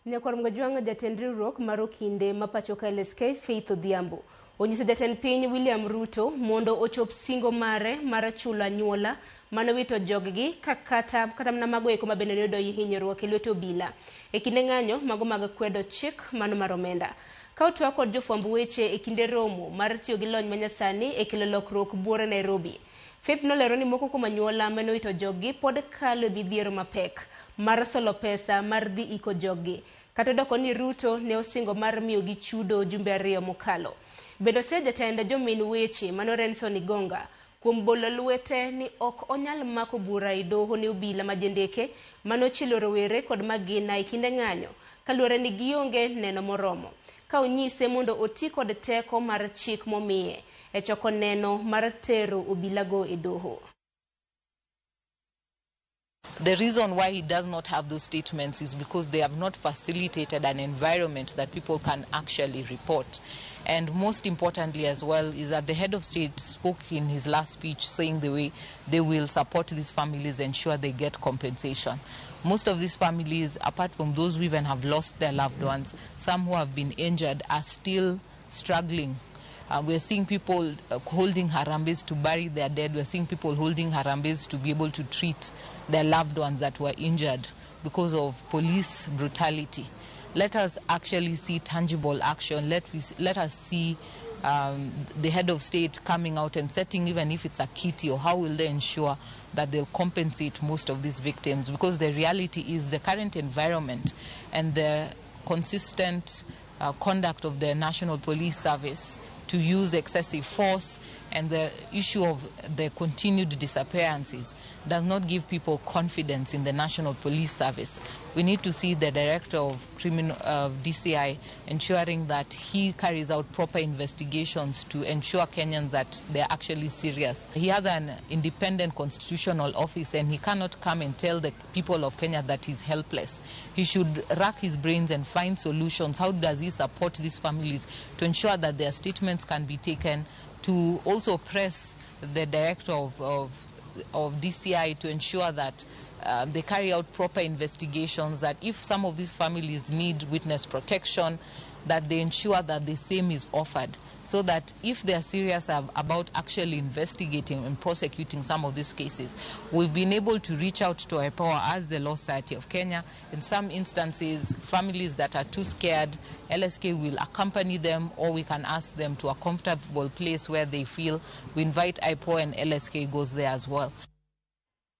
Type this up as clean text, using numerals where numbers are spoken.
Nyakwar Mgajwanga jatend riwruok mar kinde mapacho ka LSK Faith Odhiambo onyiso jatend piny William Ruto mondo ochop singo mare mar chulo anyuola manowito jog-gi kata mana mago eko mabende yudo hinyruok e lwet obila e kinde ng'anyo mago mag kwedo chik mano mar omenda. Ka otwa kod jofwamb weche e kinde romo mar tiyo gi lony manyasani e kelo lokruok buore Nairobi. Faith nolero ni moko kuom anyuola manowito jog-gi pod kalo midhiero mapek mar solo pesa mar dhi iko jog-gi. Kata doko ni Ruto ne osingo mar miyo gi chudo jumbe 2 mokalo. Bendo se jatend jomin weche mano Renson Igonga kuom bolo lwete ni ok onyal mako bura e doho ne obila majendeke mano chilo rowere kod magina e kinde ng'anyo kaluwore ni gionge neno moromo. Ka onyise mondo oti kod teko mar chik momiye e choko neno mar tero obilago e doho. The reason why he does not have those statements is because they have not facilitated an environment that people can actually report. And most importantly as well is that the head of state spoke in his last speech saying the way they will support these families, ensure they get compensation. Most of these families, apart from those who even have lost their loved ones, some who have been injured are still struggling. We're seeing people holding harambes to bury their dead. We're seeing people holding harambes to be able to treat their loved ones that were injured because of police brutality. Let us actually see tangible action. Let us see the head of state coming out and setting, even if it's a kitty, or how will they ensure that they'll compensate most of these victims, because the reality is the current environment and the consistent conduct of the National Police Service to use excessive force and the issue of the continued disappearances does not give people confidence in the National Police Service. We need to see the Director of DCI ensuring that he carries out proper investigations to ensure Kenyans that they're actually serious. He has an independent constitutional office and he cannot come and tell the people of Kenya that he's helpless. He should rack his brains and find solutions. How does he support these families to ensure that their statements can be taken, to also press the Director of DCI to ensure that they carry out proper investigations, that if some of these families need witness protection, that they ensure that the same is offered, so that if they are serious about actually investigating and prosecuting some of these cases, we've been able to reach out to our power as the Law Society of Kenya. In some instances, families that are too scared, LSK will accompany them, or we can ask them to a comfortable place where they feel. We invite IPO and LSK goes there as well.